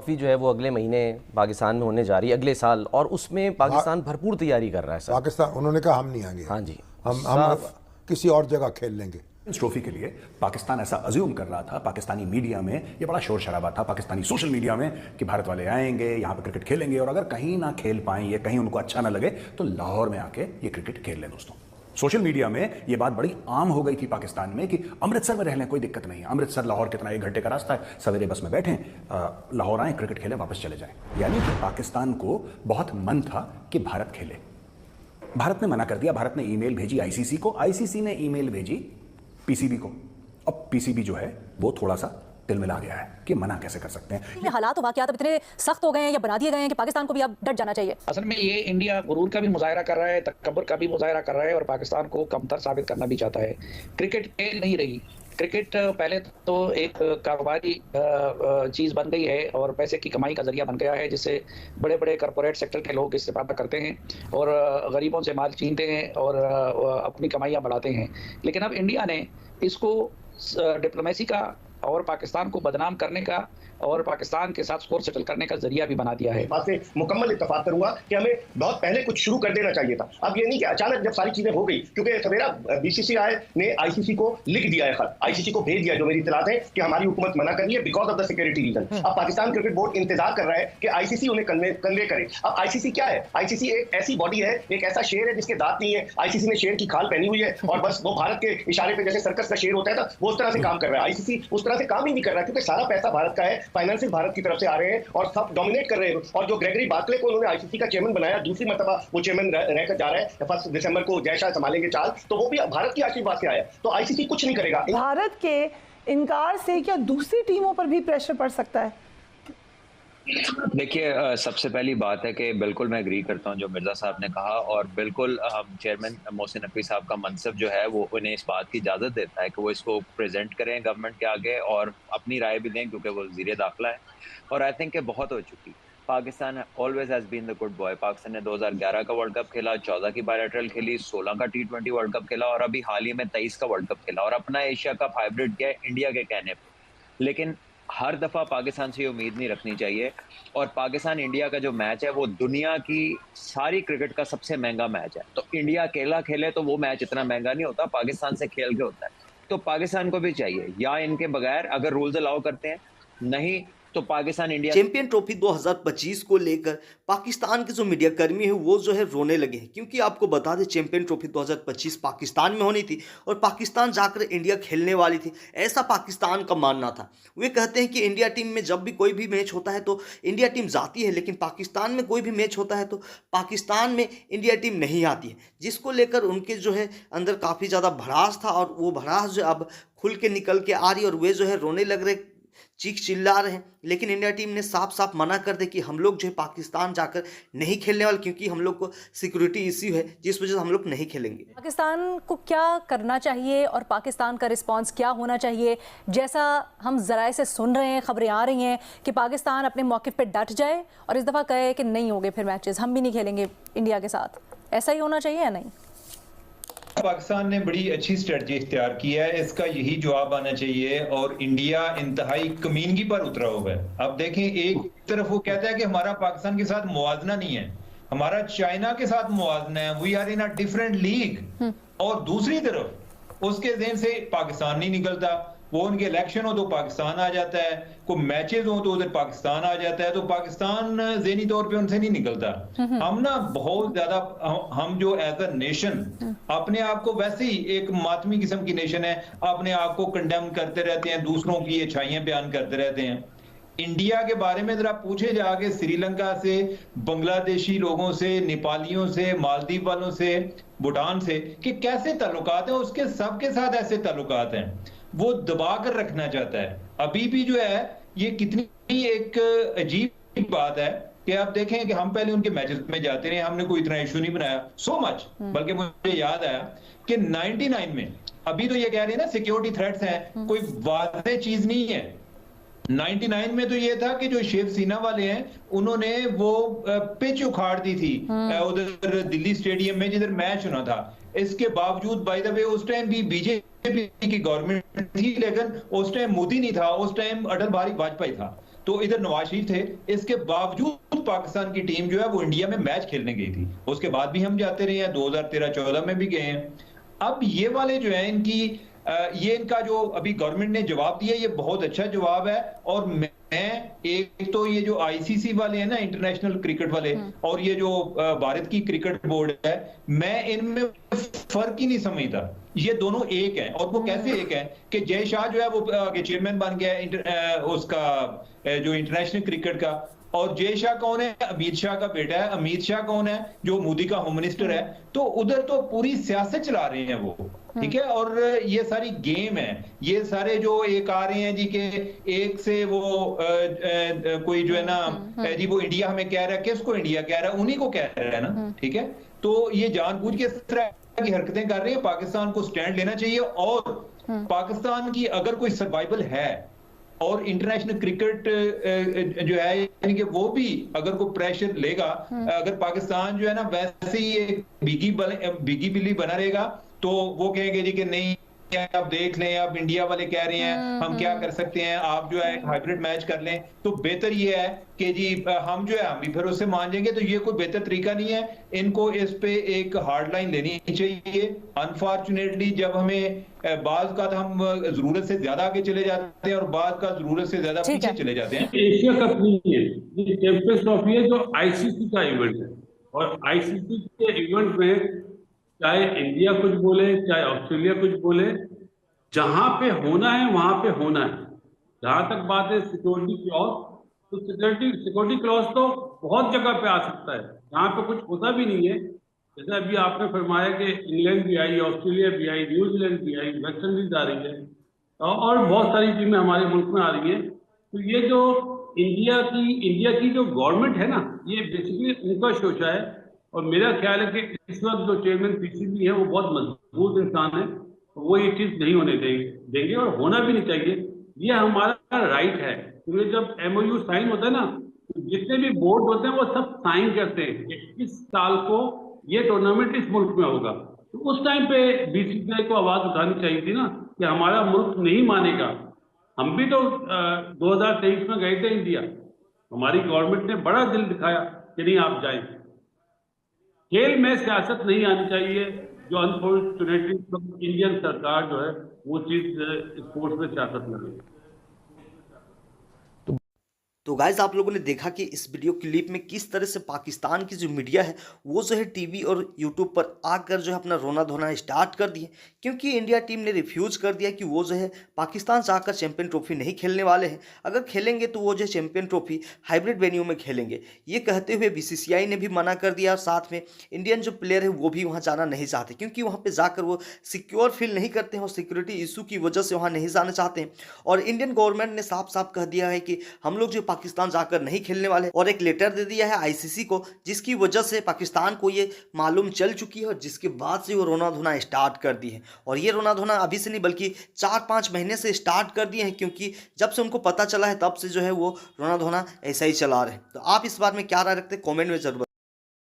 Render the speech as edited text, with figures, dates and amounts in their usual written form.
Trophy जो है वो अगले महीने पाकिस्तान में होने जा रही है, अगले साल, और उसमें पाकिस्तान भरपूर तैयारी कर रहा है सर। पाकिस्तान, उन्होंने कहा हम नहीं आएंगे, हाँ जी, हम किसी और जगह खेल लेंगे। इस ट्रॉफी के लिए पाकिस्तान ऐसा अज्यूम कर रहा था, पाकिस्तानी मीडिया में ये बड़ा शोर शराबा था, पाकिस्तानी सोशल मीडिया में, कि भारत वाले आएंगे यहाँ पे क्रिकेट खेलेंगे, और अगर कहीं ना खेल पाएं, ये कहीं उनको अच्छा ना लगे, तो लाहौर में आके ये क्रिकेट खेल लें। दोस्तों, सोशल मीडिया में ये बात बड़ी आम हो गई थी पाकिस्तान में कि अमृतसर में रह लें, कोई दिक्कत नहीं है, अमृतसर लाहौर कितना 1 घंटे का रास्ता है, सवेरे बस में बैठें, लाहौर आए, क्रिकेट खेलें, वापस चले जाएं। यानी कि पाकिस्तान को बहुत मन था कि भारत खेले। भारत ने मना कर दिया, भारत ने ईमेल भेजी आईसीसी को, आईसीसी ने ईमेल भेजी पीसीबी को। अब पीसीबी जो है वो थोड़ा सा तिलमिला गया है कि मना कैसे कर सकते हैं। ये हालात और वाकयात अब इतने सख्त हो गए हैं या बना दिए गए हैं कि पाकिस्तान को भी अब डट जाना चाहिए। असल में ये इंडिया गुरूर का भी मुजाहरा कर रहा है, तकब्बुर का भी मुजाहरा कर रहा है, और पाकिस्तान को कमतर साबित करना भी चाहता है। क्रिकेट खेल नहीं रही, क्रिकेट पहले तो एक कारोबारी चीज़ बन गई है और पैसे की कमाई का जरिया बन गया है, जिससे बड़े बड़े कॉरपोरेट सेक्टर के लोग इस्तेफादा करते हैं और गरीबों से माल छीनते हैं और अपनी कमाइयाँ बढ़ाते हैं। लेकिन अब इंडिया ने इसको डिप्लोमेसी का और पाकिस्तान को बदनाम करने का और पाकिस्तान के साथ स्कोर सेटल करने का जरिया भी बना दिया है। बात से मुकम्मल इत्तेफाक करूंगा कि हमें बहुत पहले कुछ शुरू कर देना चाहिए था। अब ये नहीं कि अचानक जब सारी चीजें हो गई, क्योंकि सवेरा बीसीसीआई ने आईसीसी को लिख दिया है, खत आईसीसी को भेज दिया, जो मेरी इत्तलात है कि हमारी हुकूमत मना कर रही है because of the security reason. अब पाकिस्तान क्रिकेट बोर्ड इंतजार कर रहा है कि आईसीसी उन्हें कन्वे करे। अब आईसीसी क्या है? आईसीसी एक ऐसी बॉडी है, एक ऐसा शेर है जिसके दांत नहीं है। आईसीसी ने शेर की खाल पहनी हुई है और बस वो भारत के इशारे पे, जैसे सर्कस का शेर होता है ना, वो उस तरह से काम कर रहा है। आईसीसी उस तरह से काम ही नहीं कर रहा, क्योंकि सारा पैसा भारत का है, फाइनेंशियल भारत की तरफ से आ रहे हैं और सब डोमिनेट कर रहे हैं। और जो ग्रेगरी बार्कले को उन्होंने आईसीसी का चेयरमैन बनाया, दूसरी मर्तबा वो चेयरमैन रहकर जा रहा है, 1 दिसंबर को जय शाह संभालेंगे चाल, तो वो भी भारत की आशीर्वाद से आया। तो आईसीसी कुछ नहीं करेगा। भारत के इनकार से क्या दूसरी टीमों पर भी प्रेशर पड़ सकता है? देखिए, सबसे पहली बात है कि बिल्कुल मैं एग्री करता हूं जो मिर्जा साहब ने कहा, और बिल्कुल चेयरमैन मोहसिन नकवी साहब का मनसब जो है वो उन्हें इस बात की इजाज़त देता है कि वो इसको प्रेजेंट करें गवर्नमेंट के आगे और अपनी राय भी दें, क्योंकि वो वज़ीर दाखिला है। और आई थिंक बहुत हो चुकी। Pakistan always has been the good boy. Pakistan ने 2011 का वर्ल्ड कप खेला, 14 की बायलैटरल खेली, 16 का T20 वर्ल्ड कप खेला और अभी हाल ही में 23 का वर्ल्ड कप खेला, और अपना एशिया कप हाइब्रिड किया इंडिया के कहने पर। लेकिन हर दफ़ा पाकिस्तान से ये उम्मीद नहीं रखनी चाहिए। और पाकिस्तान इंडिया का जो मैच है वो दुनिया की सारी क्रिकेट का सबसे महंगा मैच है। तो इंडिया अकेला खेले तो वो मैच इतना महंगा नहीं होता, पाकिस्तान से खेल के होता है। तो पाकिस्तान को भी चाहिए, या इनके बगैर अगर रूल्स अलाउ करते हैं, नहीं तो पाकिस्तान इंडिया। चैंपियन ट्रॉफी 2025 को लेकर पाकिस्तान के जो मीडिया कर्मी है वो जो है रोने लगे हैं, क्योंकि आपको बता दें चैंपियन ट्रॉफी 2025 पाकिस्तान में होनी थी और पाकिस्तान जाकर इंडिया खेलने वाली थी, ऐसा पाकिस्तान का मानना था। वे कहते हैं कि इंडिया टीम में जब भी कोई भी मैच होता है तो इंडिया टीम जाती है, लेकिन पाकिस्तान में कोई भी मैच होता है तो पाकिस्तान में इंडिया टीम नहीं आती है, जिसको लेकर उनके जो है अंदर काफ़ी ज़्यादा भड़ास था और वो भड़ास जो अब खुल के निकल के आ रही है और वे जो है रोने लग रहे, चीख चिल्ला रहे हैं। लेकिन इंडिया टीम ने साफ साफ मना कर दे कि हम लोग जो है पाकिस्तान जाकर नहीं खेलने वाले, क्योंकि हम लोग को सिक्योरिटी इश्यू है, जिस वजह से हम लोग नहीं खेलेंगे। पाकिस्तान को क्या करना चाहिए और पाकिस्तान का रिस्पांस क्या होना चाहिए? जैसा हम ज़राए से सुन रहे हैं, खबरें आ रही हैं कि पाकिस्तान अपने मौक़िफ़ पे डट जाए और इस दफ़ा कहे कि नहीं होंगे फिर मैचेस, हम भी नहीं खेलेंगे इंडिया के साथ। ऐसा ही होना चाहिए या नहीं? पाकिस्तान ने बड़ी अच्छी स्ट्रेटजी इख्तियार की है, इसका यही जवाब आना चाहिए। और इंडिया इंतहाई कमीनगी पर उतरा हुआ है। अब देखें, एक तरफ वो कहता है कि हमारा पाकिस्तान के साथ मुआवजना नहीं है, हमारा चाइना के साथ मुआवजना है, we are in a different league. और दूसरी तरफ उसके ज़हन से पाकिस्तान नहीं निकलता। वो उनके इलेक्शन हो तो पाकिस्तान आ जाता है, कोई मैचेस हो तो उधर पाकिस्तान आ जाता है, तो पाकिस्तान ज़हनी तौर पे उनसे नहीं निकलता। हम ना बहुत ज्यादा, हम जो एज अ नेशन अपने आप को वैसे ही एक मातमी किस्म की नेशन है, अपने आप को कंडेम करते रहते हैं, दूसरों की अच्छाइयां बयान करते रहते हैं। इंडिया के बारे में जरा पूछे जाके श्रीलंका से, बांग्लादेशी लोगों से, नेपालियों से, मालदीव वालों से, भूटान से, कि कैसे ताल्लुकात हैं उसके, सबके साथ ऐसे ताल्लुकात हैं। वो दबा कर रखना चाहता है। अभी भी जो है ये कितनी एक अजीब बात है कि आप देखें कि हम पहले उनके मैचेस में जाते रहे, हमने कोई इतना इशू नहीं बनाया सो मच। बल्कि मुझे याद आया कि 99 में, अभी तो ये कह रहे हैं ना सिक्योरिटी थ्रेट्स हैं, कोई वाज़ेह चीज नहीं है। 99 में तो ये था कि जो शेख सीना वाले हैं उन्होंने वो पिच उखाड़ दी थी उधर दिल्ली स्टेडियम में जिधर मैच होना था। इसके बावजूद बाय द वे उस टाइम भी बीजेपी की गवर्नमेंट थी, लेकिन उस टाइम मोदी नहीं था, उस टाइम अटल बिहारी वाजपेयी था। तो इधर नवाज शरीफ थे, इसके बावजूद पाकिस्तान की टीम जो है वो इंडिया में मैच खेलने गई थी। उसके बाद भी हम जाते रहे हैं, 2013-14 में भी गए हैं। अब ये वाले जो है ये इनका जो अभी गवर्नमेंट ने जवाब दिया, ये बहुत अच्छा जवाब है। और मैं एक तो ये जो आईसीसी वाले हैं ना, इंटरनेशनल क्रिकेट वाले, और ये जो भारत की क्रिकेट बोर्ड है, मैं इनमें फर्क ही नहीं समझता। ये दोनों एक हैं। और वो कैसे एक हैं कि जय शाह जो है वो चेयरमैन बन गया उसका जो इंटरनेशनल क्रिकेट का, और जय शाह कौन है? अमित शाह का बेटा है। अमित शाह कौन है? जो मोदी का होम मिनिस्टर है। तो उधर तो पूरी सियासत चला रहे हैं वो, ठीक है। और ये सारी गेम है, ये सारे जो एक आ रहे हैं जी के एक से वो कोई जो है ना जी वो इंडिया हमें कह रहा है, किसको इंडिया कह रहा है? उन्हीं को कह रहा है ना, ठीक है। तो ये जानबूझ के इस तरह की हरकतें कर रहे हैं। पाकिस्तान को स्टैंड लेना चाहिए, और पाकिस्तान की अगर कोई सर्वाइवल है और इंटरनेशनल क्रिकेट जो है यानी कि वो भी अगर कोई प्रेशर लेगा, अगर पाकिस्तान जो है ना वैसे ही एक भीगी बिल्ली बना रहेगा, तो वो कहेंगे जी कि नहीं आप देख लें, अब इंडिया वाले कह रहे हैं हम क्या कर सकते हैं, आप जो है हाइब्रिड मैच कर लें। तो बेहतर ये है कि जी हम जो है हम भी फिर उससे मान जाएंगे। तो ये कोई बेहतर तरीका नहीं है। इनको इस पे एक हार्ड लाइन लेनी चाहिए। अनफॉर्चुनेटली जब हमें बाज का हम जरूरत से ज्यादा आगे चले जाते हैं और बाज का जरूरत से ज्यादा पीछे चले जाते हैं। एशिया कप नहीं है, ये चैंपियंस ट्रॉफी है जो आईसीसी का इवेंट है, और आईसीसी के इवेंट में चाहे इंडिया कुछ बोले चाहे ऑस्ट्रेलिया कुछ बोले, जहां पे होना है वहां पे होना है। जहां तक बात है सिक्योरिटी क्लॉज, तो सिक्योरिटी क्लॉज तो बहुत जगह पे आ सकता है, जहां पे कुछ होता भी नहीं है। जैसे अभी आपने फरमाया कि इंग्लैंड भी आई, ऑस्ट्रेलिया भी आई, न्यूजीलैंड भी आई, वेस्ट इंडीज आ रही है, और बहुत सारी टीमें हमारे मुल्क में आ रही हैं। तो ये जो इंडिया की जो गवर्नमेंट है ना, ये बेसिकली उनका शोषा है। और मेरा ख्याल है कि इस वक्त जो चेयरमैन पीसीबी है वो बहुत मजबूत इंसान है, वो ये चीज नहीं होने देंगे, और होना भी नहीं चाहिए। ये हमारा राइट है, क्योंकि जब एमओयू साइन होता है ना, तो जितने भी बोर्ड होते हैं वो सब साइन करते हैं कि इस साल को ये टूर्नामेंट इस मुल्क में होगा। तो उस टाइम पे बीसीसीआई को आवाज उठानी चाहिए थी ना कि हमारा मुल्क नहीं मानेगा। हम भी तो 2023 में गए थे इंडिया, हमारी गवर्नमेंट ने बड़ा दिल दिखाया कि नहीं आप जाए। खेल में सियासत नहीं आनी चाहिए, जो अनफॉर्चुनेटली इंडियन सरकार जो है वो चीज स्पोर्ट्स में सियासत लगे। तो गाइज आप लोगों ने देखा कि इस वीडियो क्लिप में किस तरह से पाकिस्तान की जो मीडिया है वो जो है टीवी और यूट्यूब पर आकर जो है अपना रोना धोना स्टार्ट कर दिए, क्योंकि इंडिया टीम ने रिफ्यूज़ कर दिया कि वो जो है पाकिस्तान जाकर चैंपियन ट्रॉफी नहीं खेलने वाले हैं। अगर खेलेंगे तो वो जो है चैंपियन ट्रॉफी हाइब्रिड वेन्यू में खेलेंगे। ये कहते हुए बीसीसीआई ने भी मना कर दिया, और साथ में इंडियन जो प्लेयर है वो भी वहाँ जाना नहीं चाहते, क्योंकि वहाँ पर जाकर वो सिक्योर फील नहीं करते हैं और सिक्योरिटी इशू की वजह से वहाँ नहीं जाना चाहते हैं। और इंडियन गवर्नमेंट ने साफ साफ कह दिया है कि हम लोग जो पाकिस्तान जाकर नहीं खेलने वाले, और एक लेटर दे दिया है आईसीसी को, जिसकी वजह से पाकिस्तान को ये मालूम चल चुकी है, और जिसके बाद से वो रोना धोना स्टार्ट कर दी है। और ये रोना धोना अभी से नहीं बल्कि 4-5 महीने से स्टार्ट कर दिए हैं, क्योंकि जब से उनको पता चला है तब से जो है वो रोना धोना ऐसा ही चला रहे हैं। तो आप इस बारे में क्या राय रखते हैं, कॉमेंट में जरूर